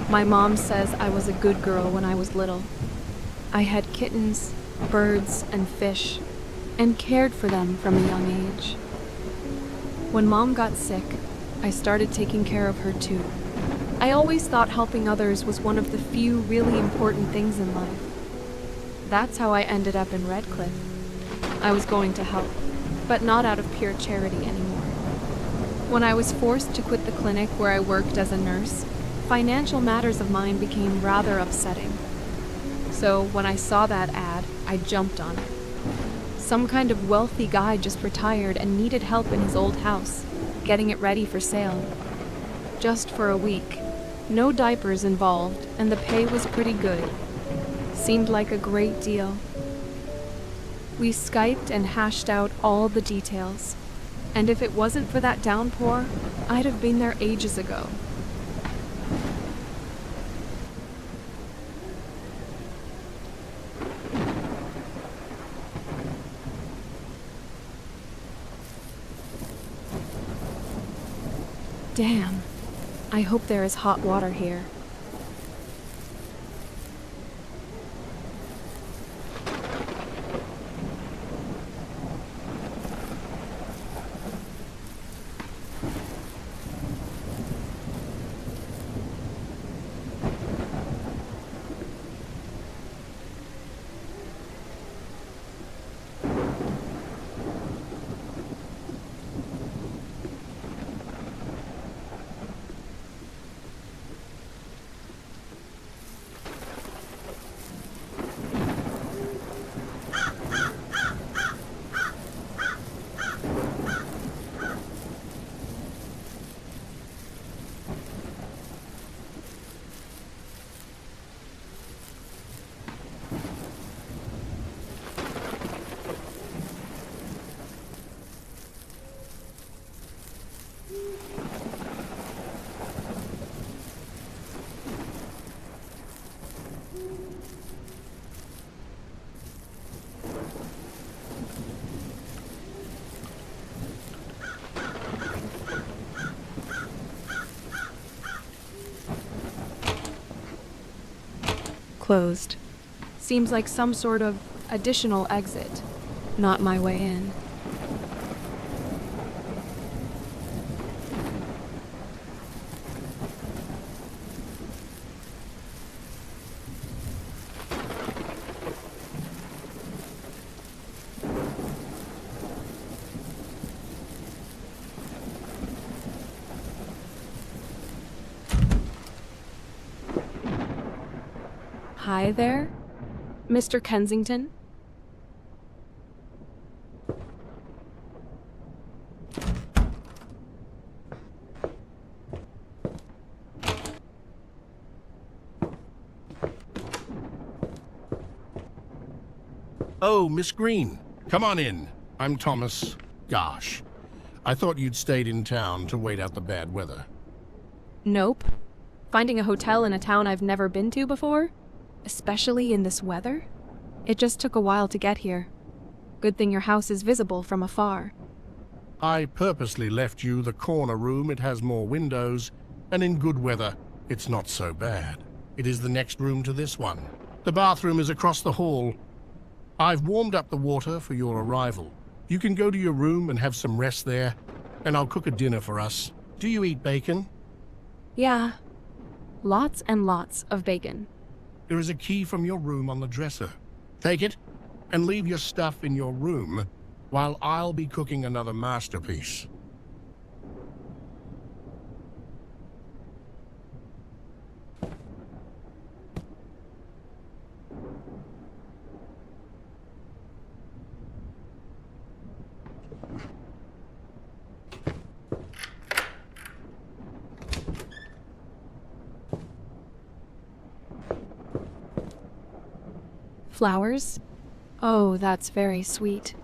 My mom says I was a good girl when I was little. I had kittens, birds, and fish, and cared for them from a young age. When Mom got sick, I started taking care of her too. I always thought helping others was one of the few really important things in life. That's how I ended up in Redcliffe. I was going to help, but not out of pure charity anymore. When I was forced to quit the clinic where I worked as a nurse, financial matters of mine became rather upsetting. So when I saw that ad, I jumped on it. Some kind of wealthy guy just retired and needed help in his old house, getting it ready for sale. Just for a week. No diapers involved, and the pay was pretty good. Seemed like a great deal. We Skyped and hashed out all the details. And if it wasn't for that downpour, I'd have been there ages ago. Damn. I hope there is hot water here. Closed. Seems like some sort of additional exit. Not my way in. Hi there, Mr. Kensington? Oh, Miss Green, come on in. I'm Thomas. Gosh, I thought you'd stayed in town to wait out the bad weather. Nope. Finding a hotel in a town I've never been to before? Especially in this weather? It just took a while to get here. Good thing your house is visible from afar. I purposely left you the corner room. It has more windows, and in good weather, it's not so bad. It is the next room to this one. The bathroom is across the hall. I've warmed up the water for your arrival. You can go to your room and have some rest there, and I'll cook a dinner for us. Do you eat bacon? Yeah. Lots and lots of bacon. There is a key from your room on the dresser. Take it, and leave your stuff in your room, while I'll be cooking another masterpiece. Flowers? Oh, that's very sweet.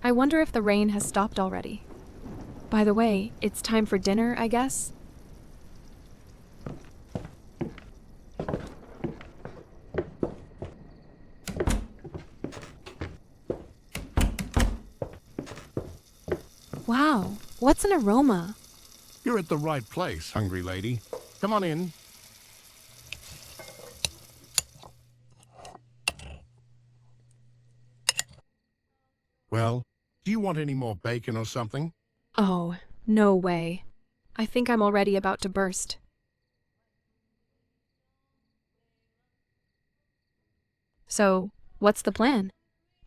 I wonder if the rain has stopped already. By the way, it's time for dinner, I guess? Wow, what's an aroma? You're at the right place, hungry lady. Come on in. Well, do you want any more bacon or something? Oh, no way. I think I'm already about to burst. So, what's the plan?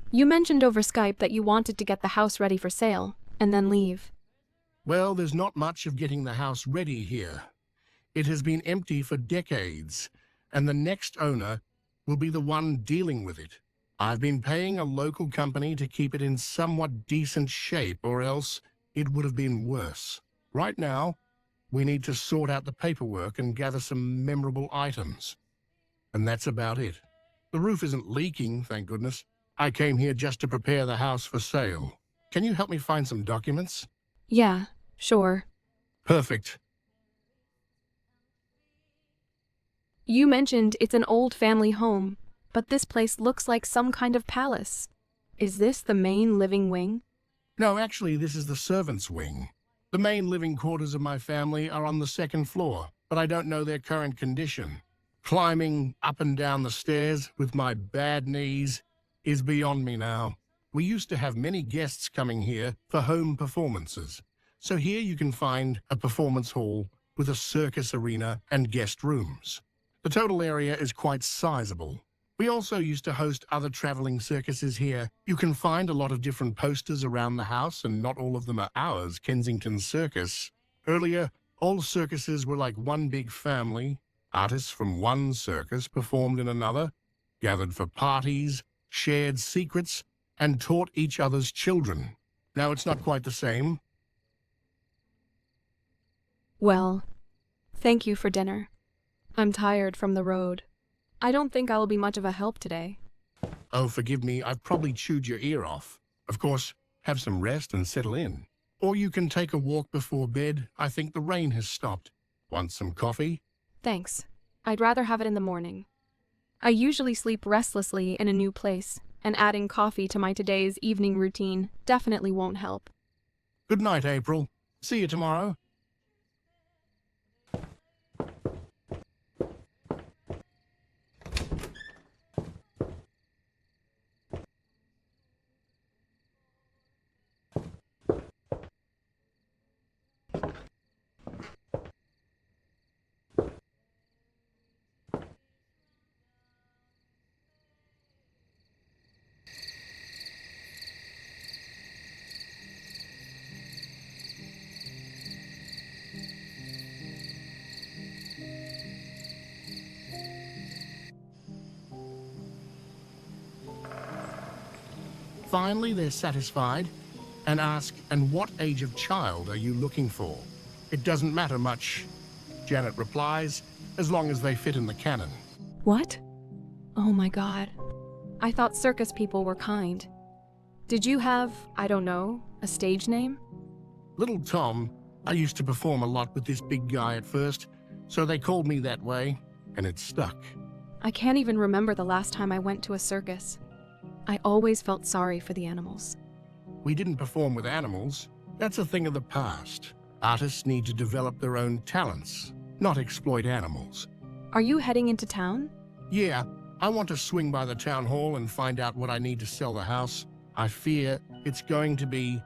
You mentioned over Skype that you wanted to get the house ready for sale, and then leave. Well, there's not much of getting the house ready here. It has been empty for decades, and the next owner will be the one dealing with it. I've been paying a local company to keep it in somewhat decent shape, or else it would have been worse. Right now, we need to sort out the paperwork and gather some memorable items. And that's about it. The roof isn't leaking, thank goodness. I came here just to prepare the house for sale. Can you help me find some documents? Yeah, sure. Perfect. You mentioned it's an old family home, but this place looks like some kind of palace. Is this the main living wing? No, actually, this is the servants' wing. The main living quarters of my family are on the second floor, but I don't know their current condition. Climbing up and down the stairs with my bad knees is beyond me now. We used to have many guests coming here for home performances. So here you can find a performance hall with a circus arena and guest rooms. The total area is quite sizable. We also used to host other traveling circuses here. You can find a lot of different posters around the house, and not all of them are ours, Kensington Circus. Earlier, all circuses were like one big family. Artists from one circus performed in another, gathered for parties, shared secrets, and taught each other's children. Now it's not quite the same. Well, thank you for dinner. I'm tired from the road. I don't think I'll be much of a help today. Oh, forgive me, I've probably chewed your ear off. Of course, have some rest and settle in. Or you can take a walk before bed. I think the rain has stopped. Want some coffee? Thanks. I'd rather have it in the morning. I usually sleep restlessly in a new place, and adding coffee to my today's evening routine definitely won't help. Good night, April. See you tomorrow. Finally, they're satisfied and ask, "And what age of child are you looking for?" "It doesn't matter much," Janet replies, "as long as they fit in the canon." What? Oh my god. I thought circus people were kind. Did you have, I don't know, a stage name? Little Tom. I used to perform a lot with this big guy at first, so they called me that way, and it stuck. I can't even remember the last time I went to a circus. I always felt sorry for the animals. We didn't perform with animals. That's a thing of the past. Artists need to develop their own talents, not exploit animals. Are you heading into town? Yeah, I want to swing by the town hall and find out what I need to sell the house. I fear it's going to be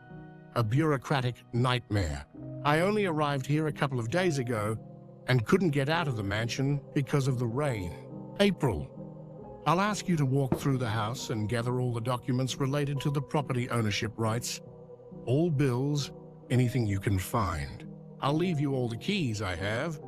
a bureaucratic nightmare. I only arrived here a couple of days ago and couldn't get out of the mansion because of the rain. April, I'll ask you to walk through the house and gather all the documents related to the property ownership rights. All bills, anything you can find. I'll leave you all the keys I have,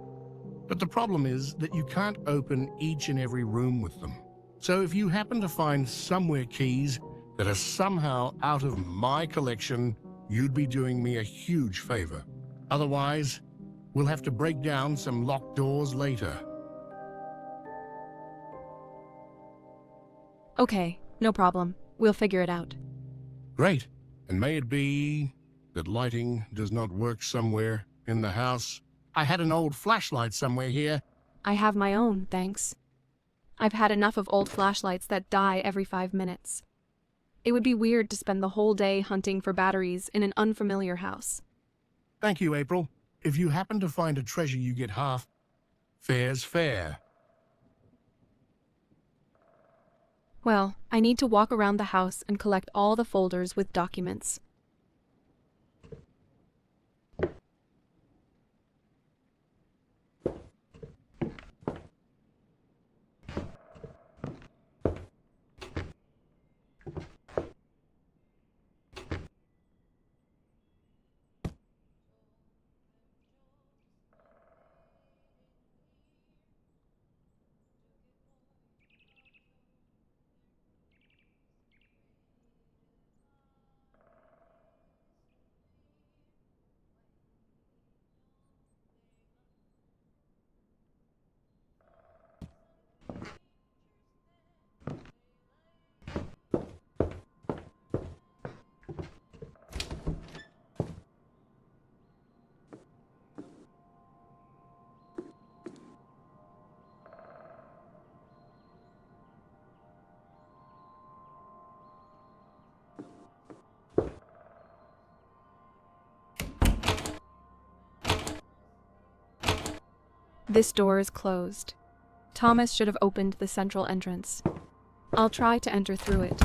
but the problem is that you can't open each and every room with them. So if you happen to find somewhere keys that are somehow out of my collection, you'd be doing me a huge favor. Otherwise, we'll have to break down some locked doors later. Okay, no problem. We'll figure it out. Great. And may it be that lighting does not work somewhere in the house. I had an old flashlight somewhere here. I have my own, thanks. I've had enough of old flashlights that die every 5 minutes. It would be weird to spend the whole day hunting for batteries in an unfamiliar house. Thank you, April. If you happen to find a treasure, you get half. Fair's fair. Well, I need to walk around the house and collect all the folders with documents. This door is closed. Thomas should have opened the central entrance. I'll try to enter through it.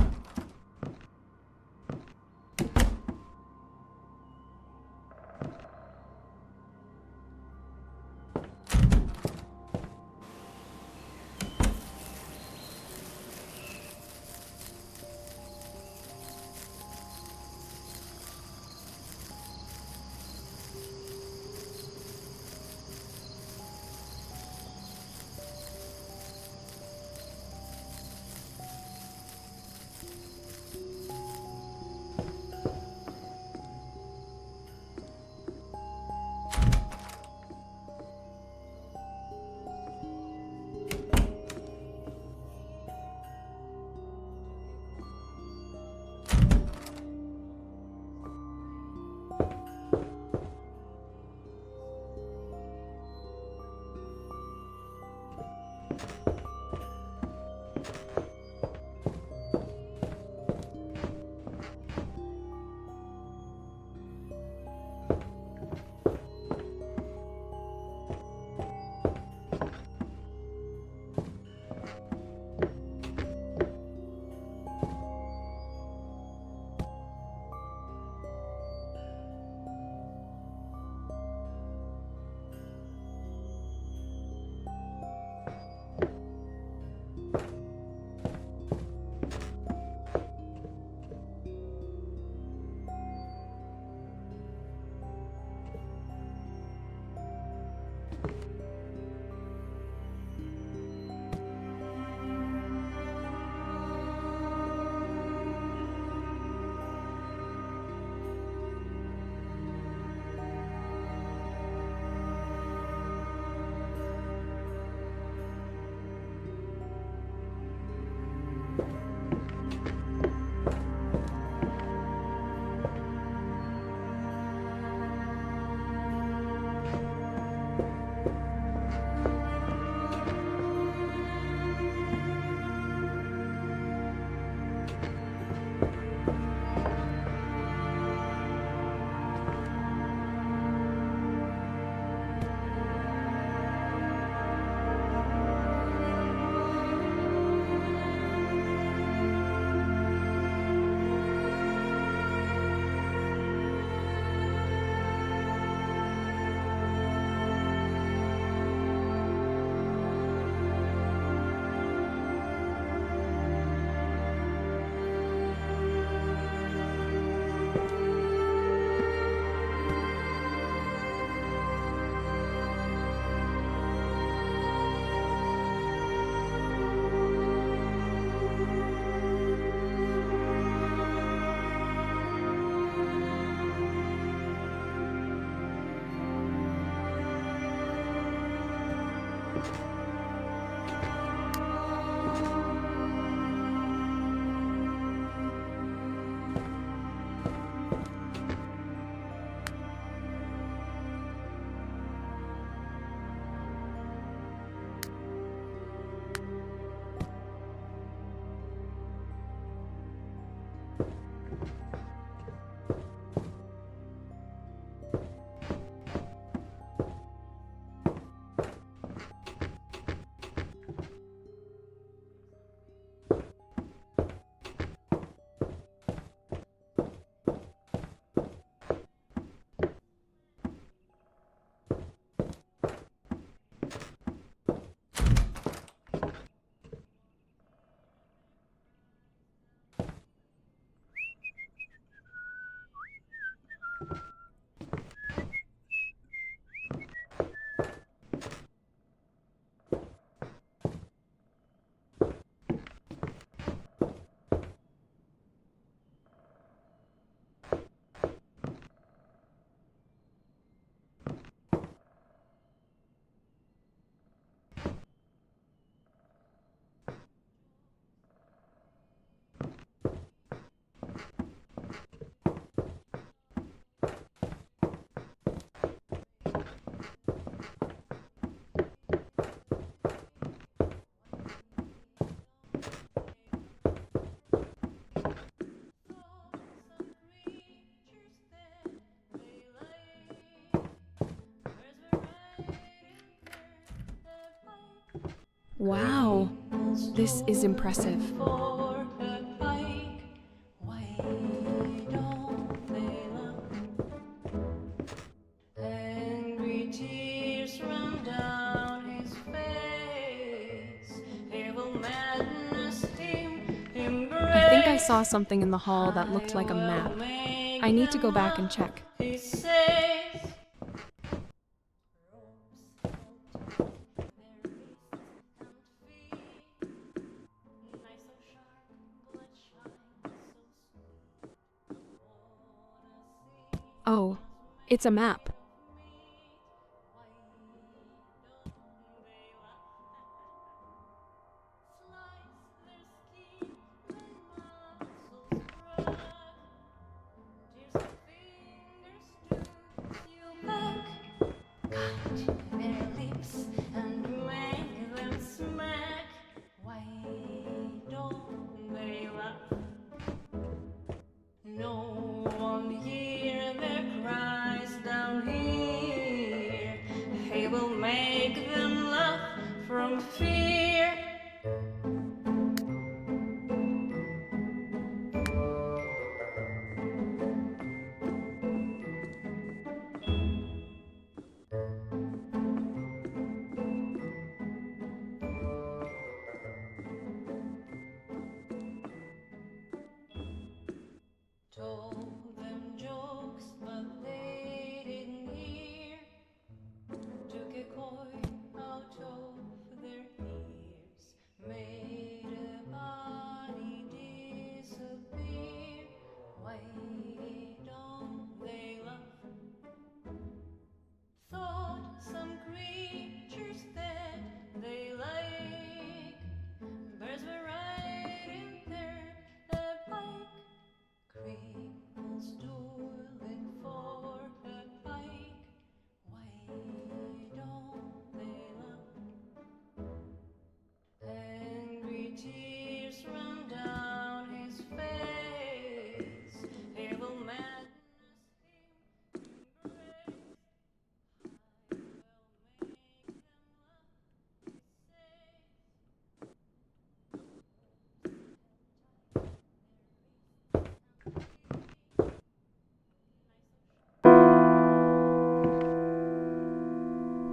Wow, this is impressive. For a pike, why don't they laugh? Angry tears run down his face. Evil madness him embrace. I think I saw something in the hall that looked like a map. I need to go back and check. He says. Ropes held tight their wrists and feet. Knives so sharp, blood shine so sweet. Wanna see Oh, it's a map. meat? Why don't they laugh? Slice their skin, then muscles crack. Tears and fingers to you back. Cut their lips and make them smack. Why don't they laugh? No one hear their cries down here. He will make them laugh from fear. Told them jokes, but they didn't hear. Took a coin out of their ears, made a body disappear. Why don't they laugh? Thought some creatures that they like. Birds were riding their bike. Cripples dueling for a pike. Why don't they laugh? Angry tears run down his face. Evil madness him embrace. I will make them laugh, he says.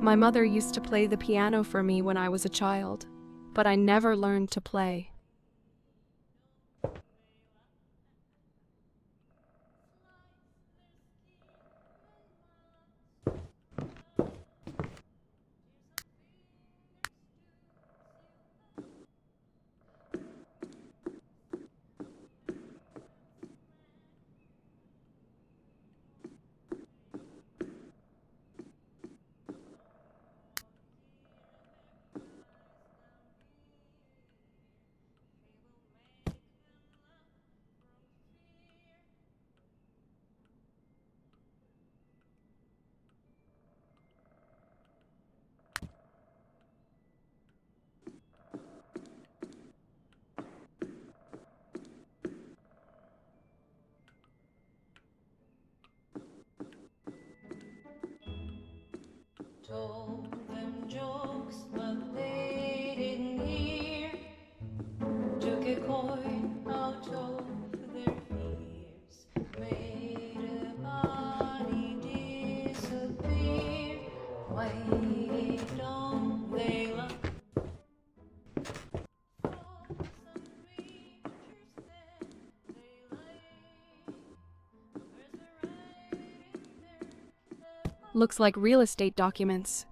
My mother used to play the piano for me when I was a child, but I never learned to play. Told them jokes, but they didn't hear. Took a coin out of their ears, made a body disappear. Why don't they laugh? Thought some creatures that they like. Birds were riding Looks like real estate documents.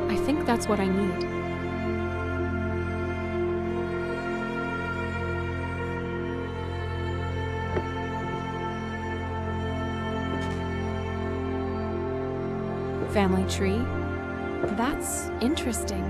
I think that's what I need. Family tree? That's interesting.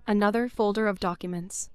Another folder of documents.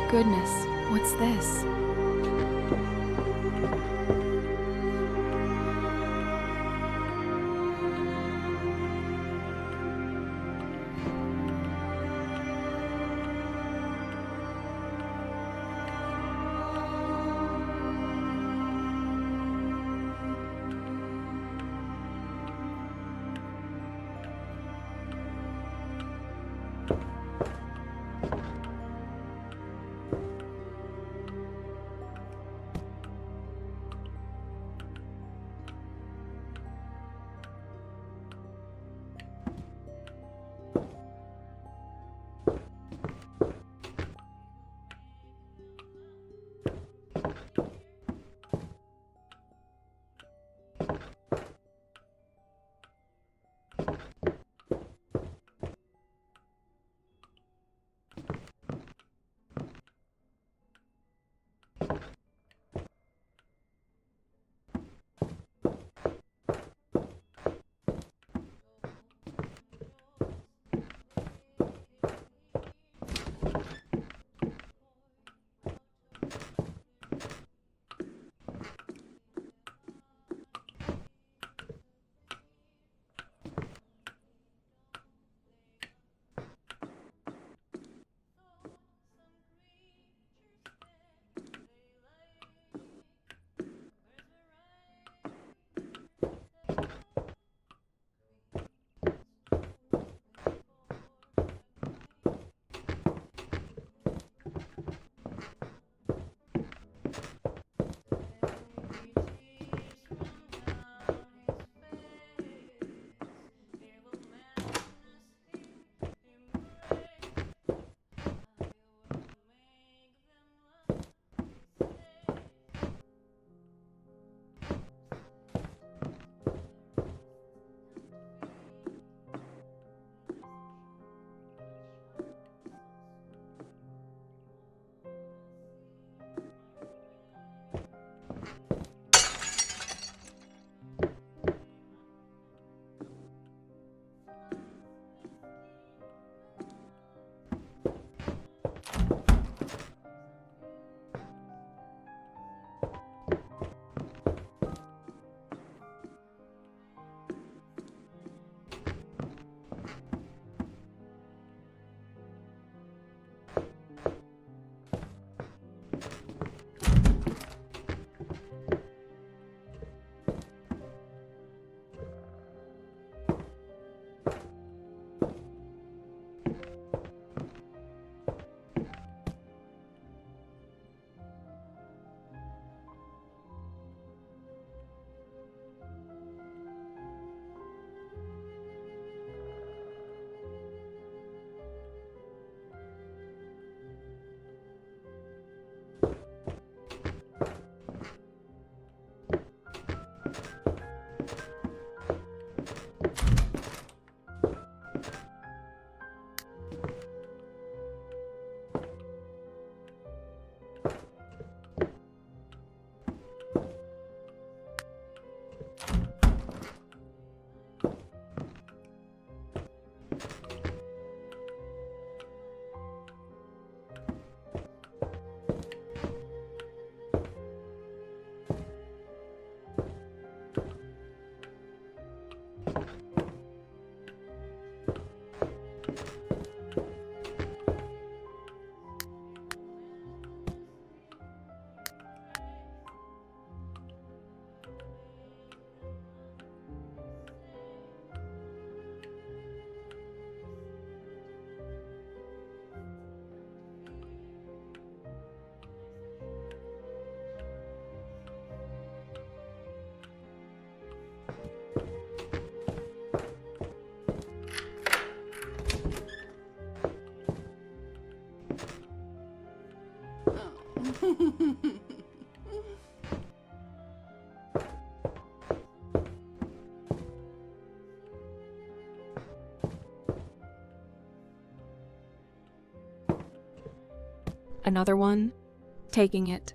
Goodness, what's this? Another one, taking it.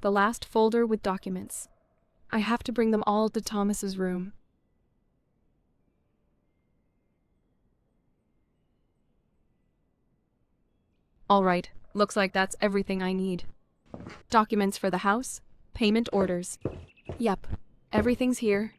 The last folder with documents. I have to bring them all to Thomas's room. All right, looks like that's everything I need. Documents for the house, payment orders. Yep, everything's here.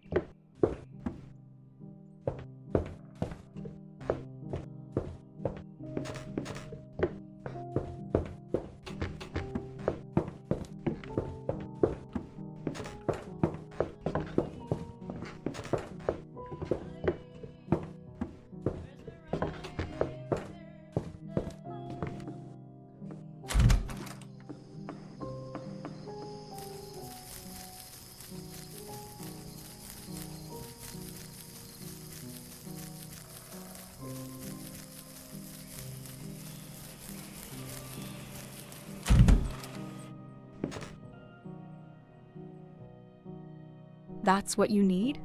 That's what you need?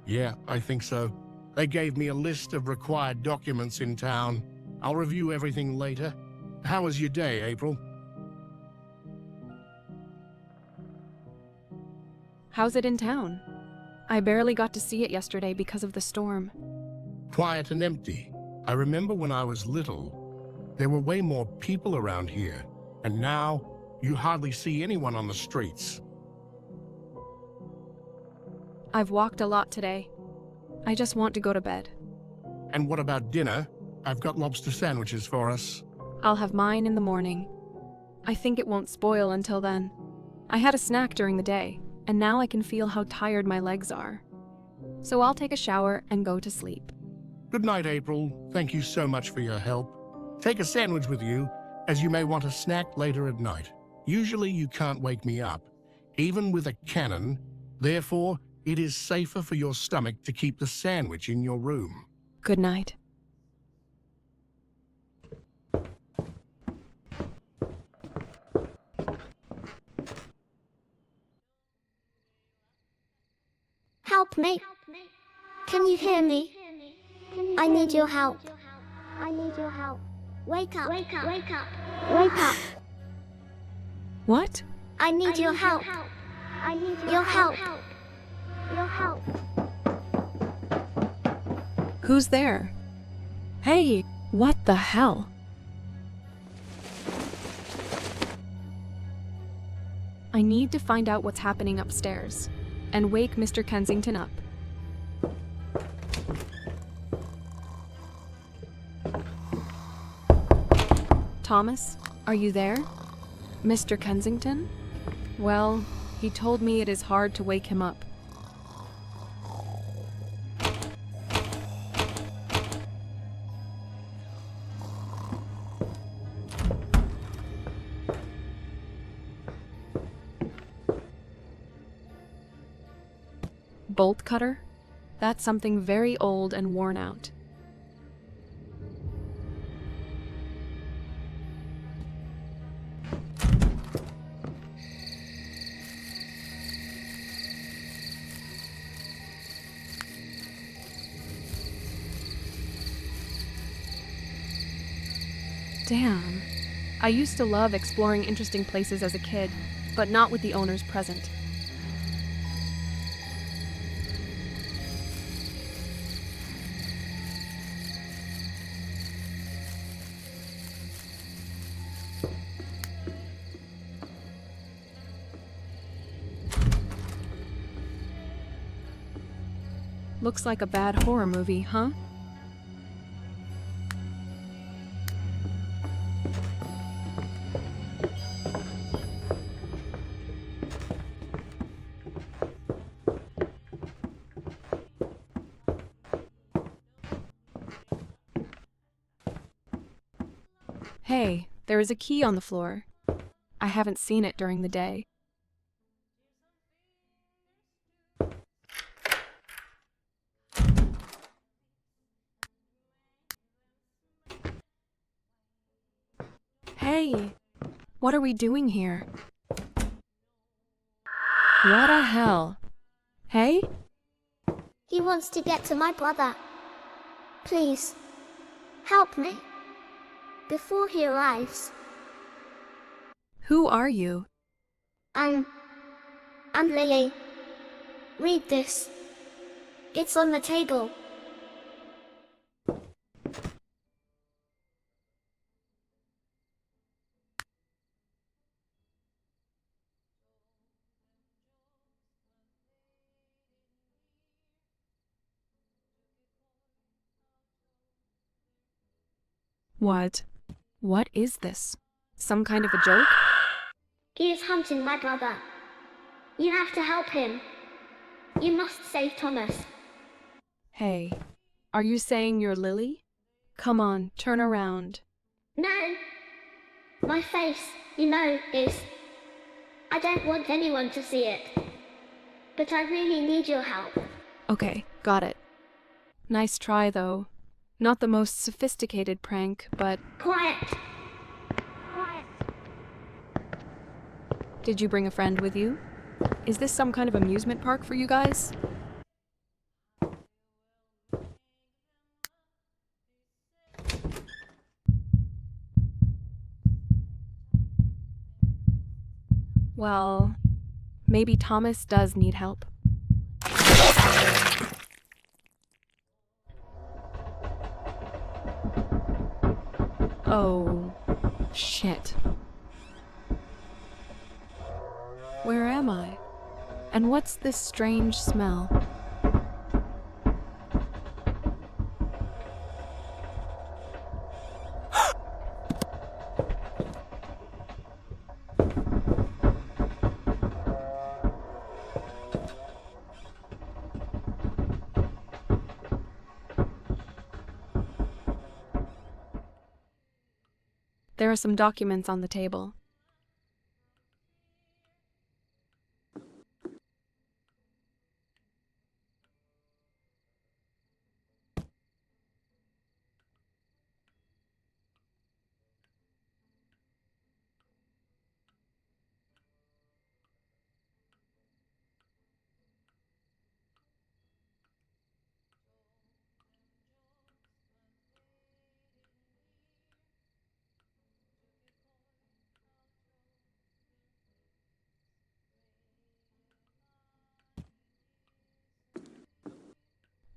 Yeah, I think so. They gave me a list of required documents in town. I'll review everything later. How was your day, April? How's it in town? I barely got to see it yesterday because of the storm. Quiet and empty. I remember when I was little, there were way more people around here, and now you hardly see anyone on the streets. I've walked a lot today. I just want to go to bed. And what about dinner? I've got lobster sandwiches for us. I'll have mine in the morning. I think it won't spoil until then. I had a snack during the day, and now I can feel how tired my legs are. So I'll take a shower and go to sleep. Good night, April. Thank you so much for your help. Take a sandwich with you, as you may want a snack later at night. Usually you can't wake me up, even with a cannon. Therefore, it is safer for your stomach to keep the sandwich in your room. Good night. Help me. Can you hear me? I need your help. I need your help. Wake up. Wake up. Wake up. Wake up. What? I need your help. I need your help. Your help. Who's there? Hey, what the hell? I need to find out what's happening upstairs and wake Mr. Kensington up. Thomas, are you there? Mr. Kensington? Well, he told me it is hard to wake him up. Bolt cutter? That's something very old and worn out. Damn. I used to love exploring interesting places as a kid, but not with the owners present. Looks like a bad horror movie, huh? Hey, there is a key on the floor. I haven't seen it during the day. Hey, what are we doing here? What the hell? Hey? He wants to get to my brother. Please, help me. Before he arrives. Who are you? I'm Lily. Read this. It's on the table. What? What is this? Some kind of a joke? He is hunting my brother. You have to help him. You must save Thomas. Hey, are you saying you're Lily? Come on, turn around. No. My face, is... I don't want anyone to see it. But I really need your help. Okay, got it. Nice try, though. Not the most sophisticated prank, but... Quiet. Quiet. Did you bring a friend with you? Is this some kind of amusement park for you guys? Well, maybe Thomas does need help. Oh, shit. Where am I? And what's this strange smell? There are some documents on the table.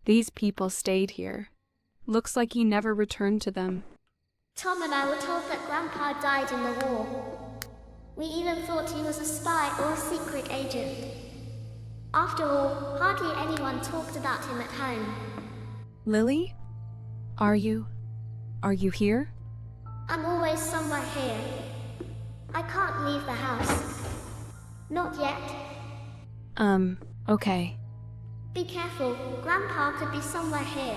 These people stayed here. Looks like he never returned to them. Tom and I were told that Grandpa died in the war. We even thought he was a spy or a secret agent. After all, hardly anyone talked about him at home. Lily? Are you here? I'm always somewhere here. I can't leave the house. Not yet. Okay. Be careful, Grandpa could be somewhere here.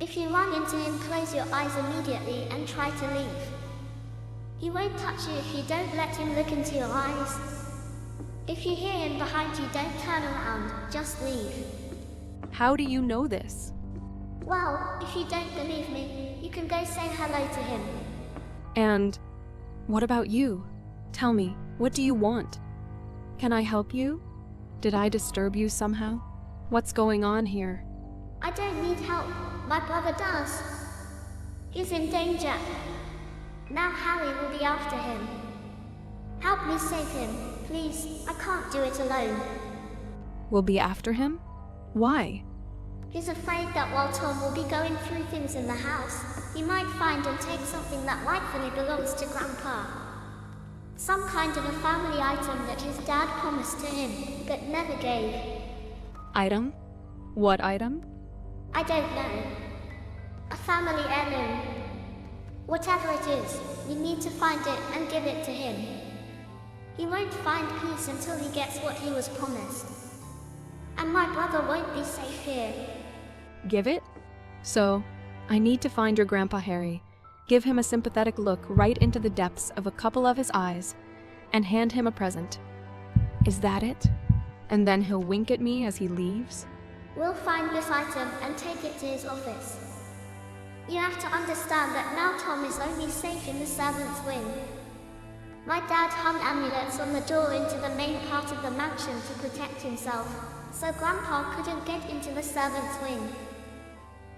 If you run into him, close your eyes immediately and try to leave. He won't touch you if you don't let him look into your eyes. If you hear him behind you, don't turn around, just leave. How do you know this? Well, if you don't believe me, you can go say hello to him. And what about you? Tell me, what do you want? Can I help you? Did I disturb you somehow? What's going on here? I don't need help. My brother does. He's in danger. Now Harry will be after him. Help me save him, please. I can't do it alone. Will be after him? Why? He's afraid that while Tom will be going through things in the house, he might find and take something that rightfully belongs to Grandpa. Some kind of a family item that his dad promised to him, but never gave. Item? What item? I don't know. A family heirloom. Whatever it is, we need to find it and give it to him. He won't find peace until he gets what he was promised. And my brother won't be safe here. Give it? So, I need to find your Grandpa Harry, give him a sympathetic look right into the depths of a couple of his eyes, and hand him a present. Is that it? And then he'll wink at me as he leaves? We'll find this item and take it to his office. You have to understand that now Tom is only safe in the servants' wing. My dad hung amulets on the door into the main part of the mansion to protect himself, so Grandpa couldn't get into the servants' wing.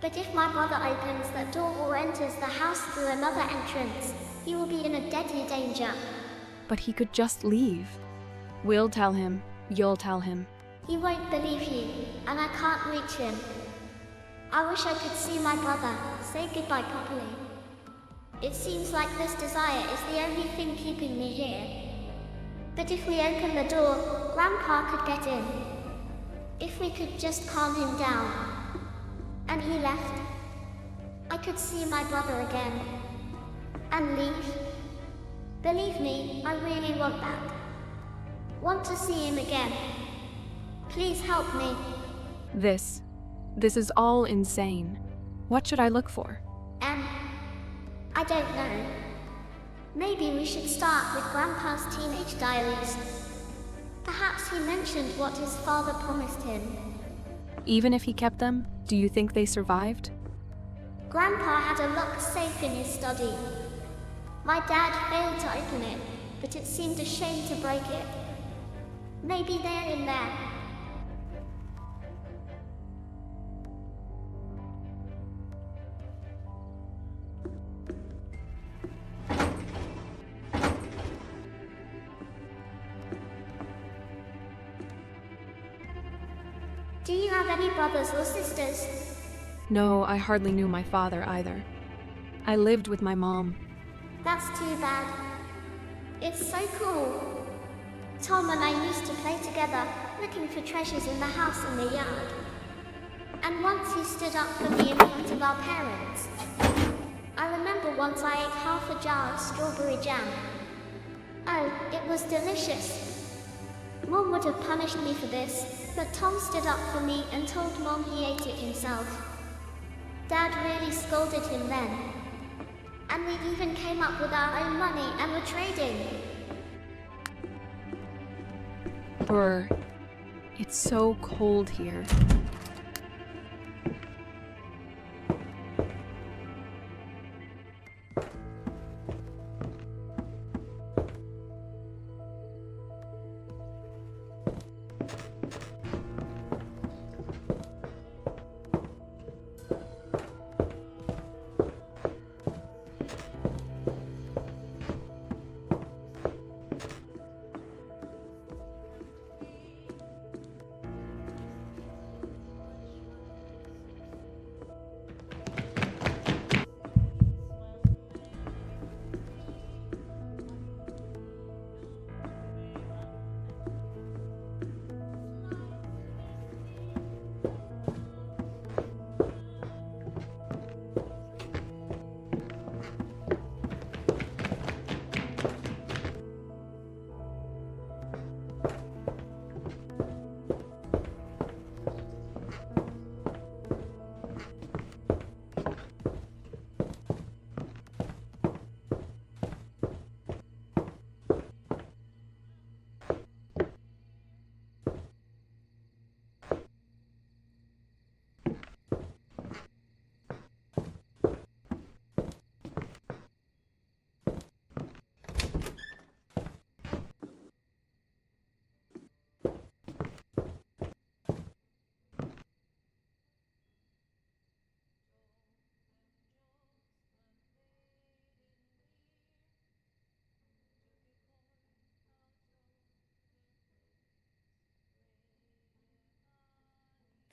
But if my brother opens that door or enters the house through another entrance, he will be in a deadly danger. But he could just leave. We'll tell him. You'll tell him. He won't believe you, and I can't reach him. I wish I could see my brother, say goodbye properly. It seems like this desire is the only thing keeping me here. But if we open the door, Grandpa could get in. If we could just calm him down. And he left. I could see my brother again. And leave. Believe me, I really want that. Want to see him again. Please help me. This is all insane. What should I look for? I don't know. Maybe we should start with Grandpa's teenage diaries. Perhaps he mentioned what his father promised him. Even if he kept them, do you think they survived? Grandpa had a lock safe in his study. My dad failed to open it, but it seemed a shame to break it. Maybe they're in there. Do you have any brothers or sisters? No, I hardly knew my father either. I lived with my mom. That's too bad. It's so cool. Tom and I used to play together, looking for treasures in the house and the yard. And once he stood up for me in front of our parents. I remember once I ate half a jar of strawberry jam. Oh, it was delicious. Mom would have punished me for this, but Tom stood up for me and told Mom he ate it himself. Dad really scolded him then. And we even came up with our own money and were trading. Brr. It's so cold here.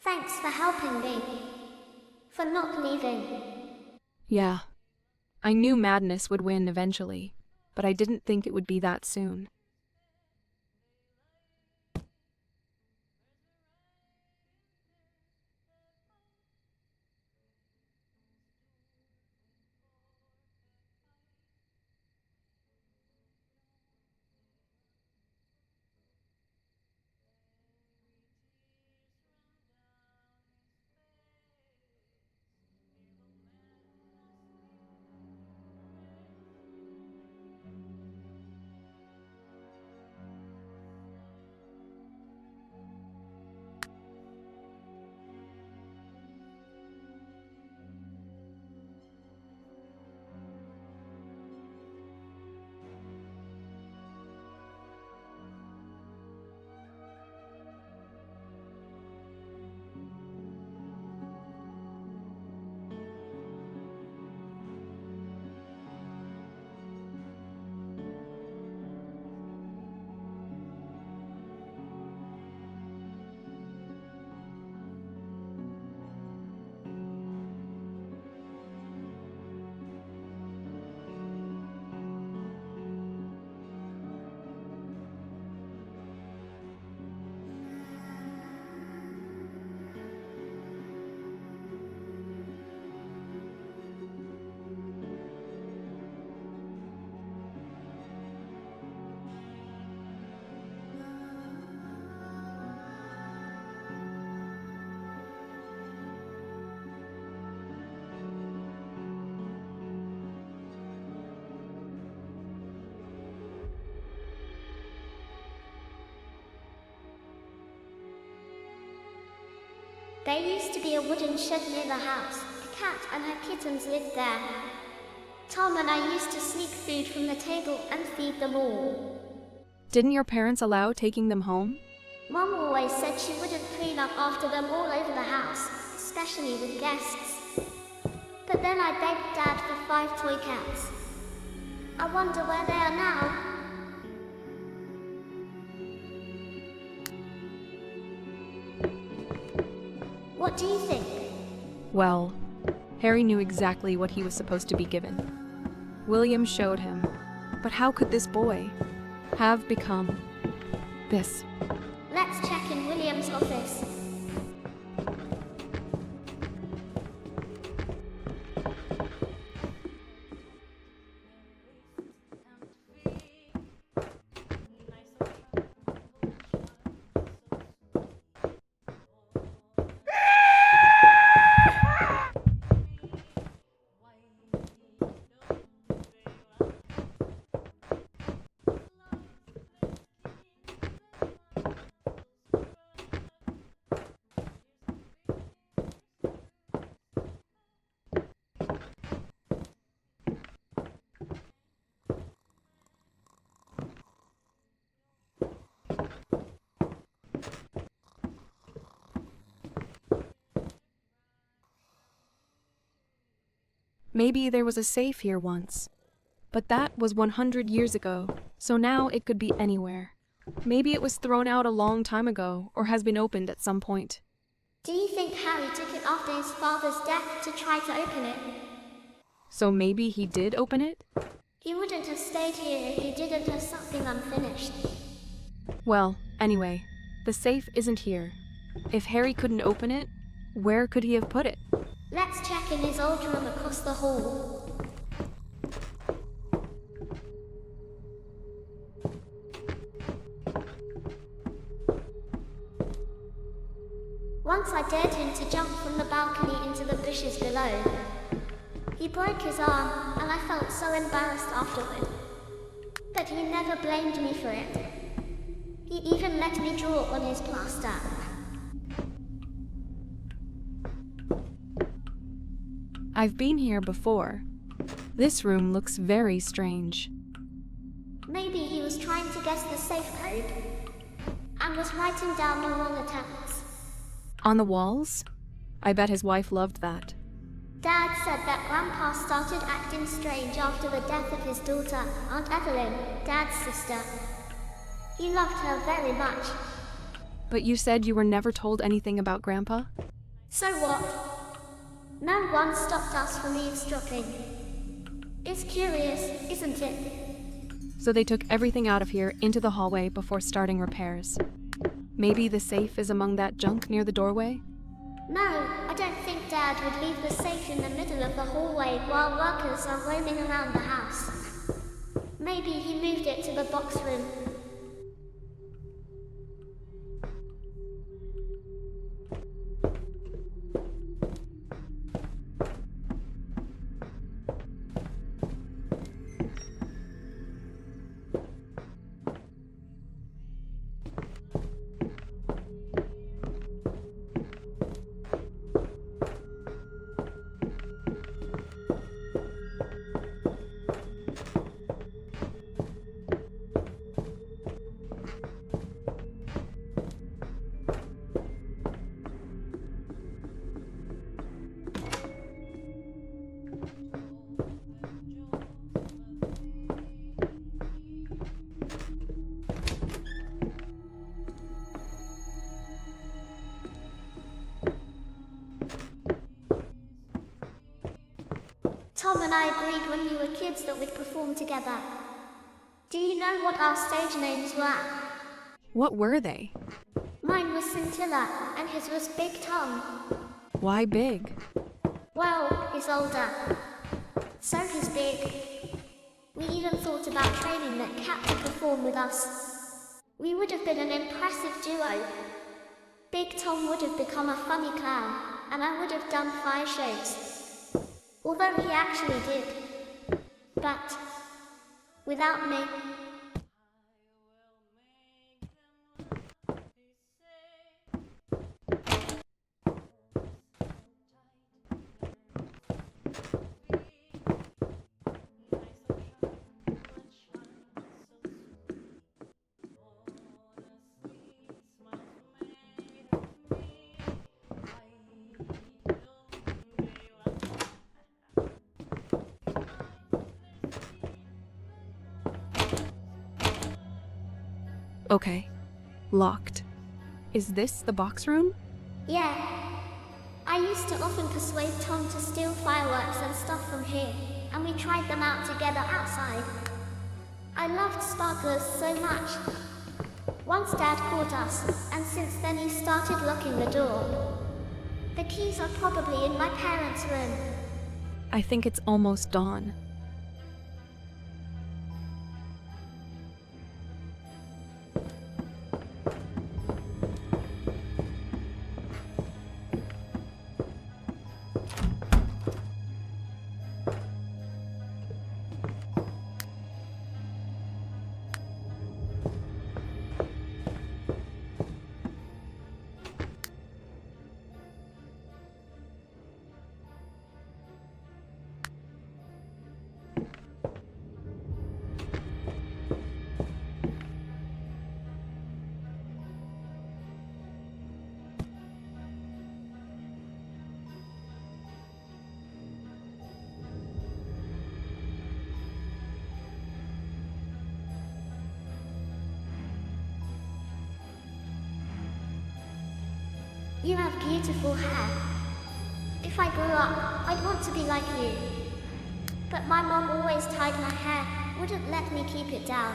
Thanks for helping me. For not leaving. Yeah. I knew madness would win eventually, but I didn't think it would be that soon. There used to be a wooden shed near the house. A cat and her kittens lived there. Tom and I used to sneak food from the table and feed them all. Didn't your parents allow taking them home? Mom always said she wouldn't clean up after them all over the house, especially with guests. But then I begged Dad for 5 toy cats. I wonder where they are now. What do you think? Well, Harry knew exactly what he was supposed to be given. William showed him. But how could this boy have become this? Let's check in William's office. Maybe there was a safe here once. But that was 100 years ago, so now it could be anywhere. Maybe it was thrown out a long time ago, or has been opened at some point. Do you think Harry took it after his father's death to try to open it? So maybe he did open it? He wouldn't have stayed here if he didn't have something unfinished. Well, anyway, the safe isn't here. If Harry couldn't open it, where could he have put it? Let's check in his old room across the hall. Once I dared him to jump from the balcony into the bushes below. He broke his arm, and I felt so embarrassed afterward. But he never blamed me for it. He even let me draw on his plaster. I've been here before. This room looks very strange. Maybe he was trying to guess the safe code, and was writing down the wrong attempts. On the walls? I bet his wife loved that. Dad said that Grandpa started acting strange after the death of his daughter, Aunt Evelyn, Dad's sister. He loved her very much. But you said you were never told anything about Grandpa? So what? No one stopped us from eavesdropping. It's curious, isn't it? So they took everything out of here into the hallway before starting repairs. Maybe the safe is among that junk near the doorway? No, I don't think Dad would leave the safe in the middle of the hallway while workers are roaming around the house. Maybe he moved it to the box room. Tom and I agreed when we were kids that we'd perform together. Do you know what our stage names were? What were they? Mine was Scintilla, and his was Big Tom. Why big? Well, he's older. So he's big. We even thought about training that Cat to perform with us. We would have been an impressive duo. Big Tom would have become a funny clown, and I would have done fire shows. Although he actually did. But without me. Okay. Locked. Is this the box room? Yeah. I used to often persuade Tom to steal fireworks and stuff from here, and we tried them out together outside. I loved sparklers so much. Once Dad caught us, and since then he started locking the door. The keys are probably in my parents' room. I think it's almost dawn. You have beautiful hair. If I grew up, I'd want to be like you. But my mom always tied my hair, wouldn't let me keep it down.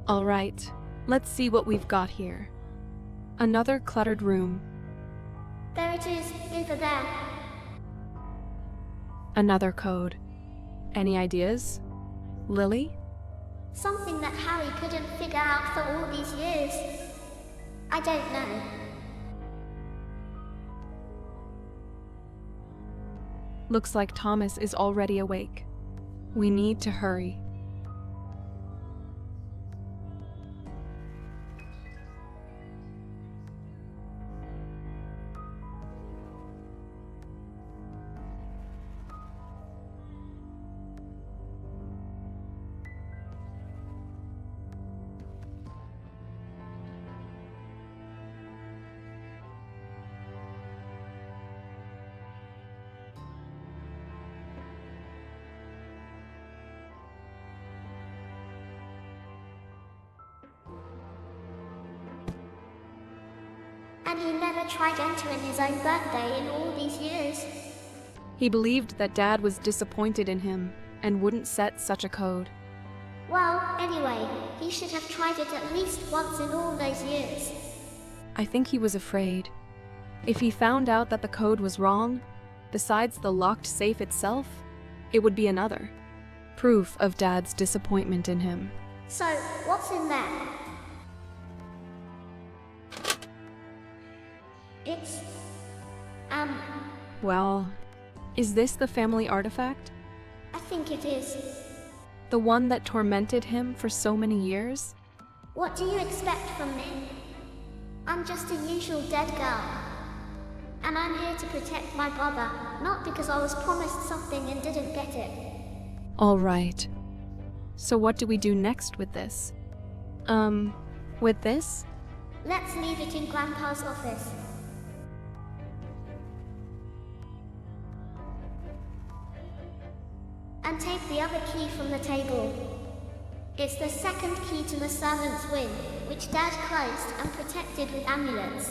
All right, let's see what we've got here. Another cluttered room. There it is, over there. Another code. Any ideas? Lily? Something that Harry couldn't figure out for all these years. I don't know. Looks like Thomas is already awake. We need to hurry. And he never tried entering his own birthday in all these years. He believed that Dad was disappointed in him and wouldn't set such a code. Well, anyway, he should have tried it at least once in all those years. I think he was afraid. If he found out that the code was wrong, besides the locked safe itself, it would be another. Proof of Dad's disappointment in him. So, what's in there? It's... Well, is this the family artifact? I think it is. The one that tormented him for so many years? What do you expect from me? I'm just a usual dead girl. And I'm here to protect my brother, not because I was promised something and didn't get it. All right. So what do we do next with this? With this? Let's leave it in Grandpa's office. And take the other key from the table. It's the second key to the servant's wing, which Dad closed and protected with amulets.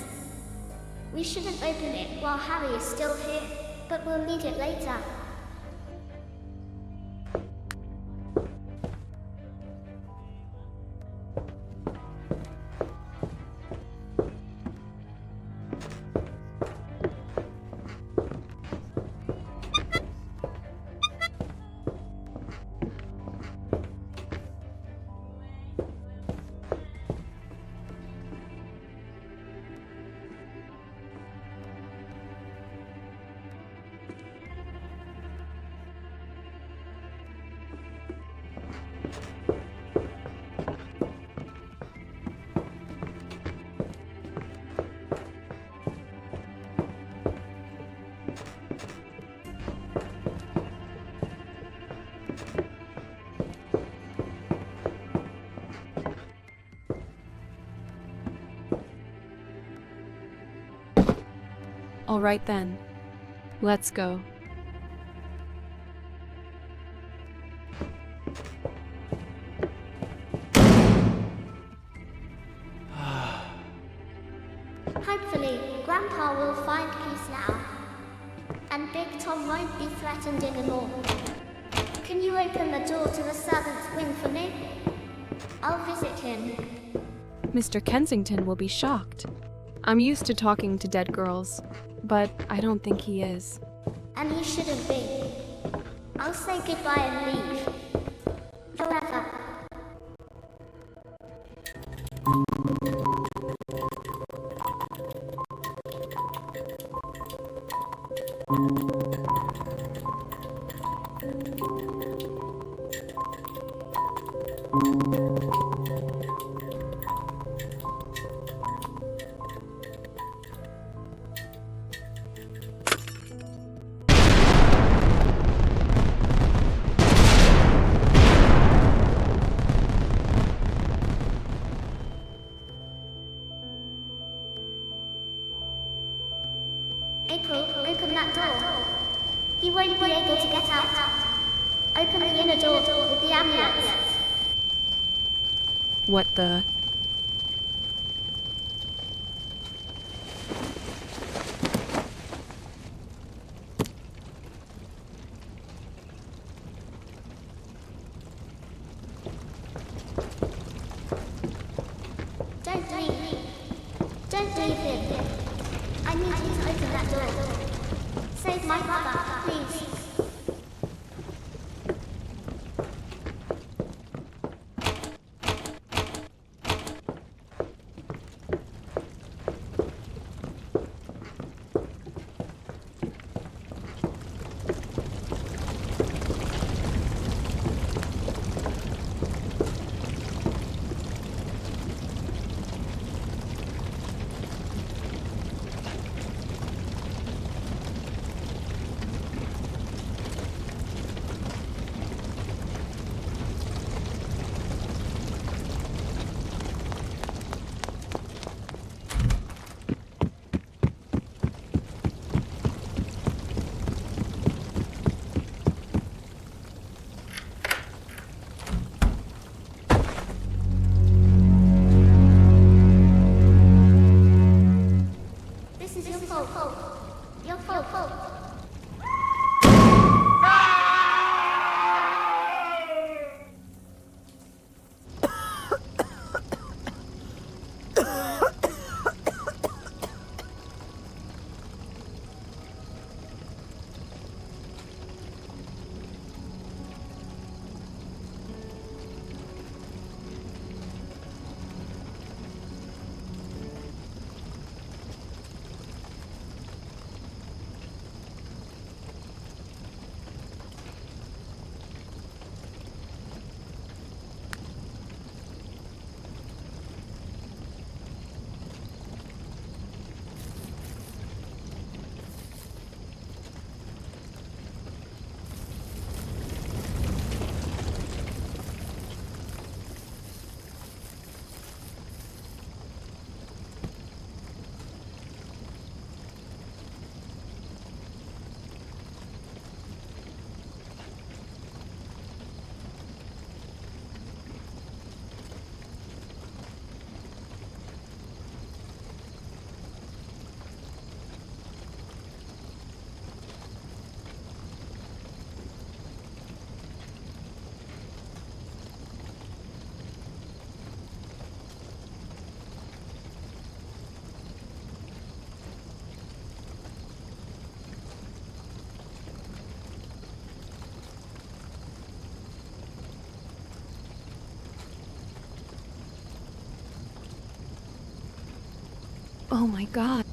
We shouldn't open it while Harry is still here, but we'll need it later. All right then. Let's go. Hopefully, Grandpa will find peace now. And Big Tom won't be threatened anymore. Can you open the door to the servants' wing for me? I'll visit him. Mr. Kensington will be shocked. I'm used to talking to dead girls, but I don't think he is. And he shouldn't be. I'll say goodbye and leave. Forever. April, open that door. He won't be able to get out. Open the inner door with the amulets. What the? Don't leave. Don't leave him. I need you to open that door. Save my brother, please. This is your fault. Your fault. Oh my god.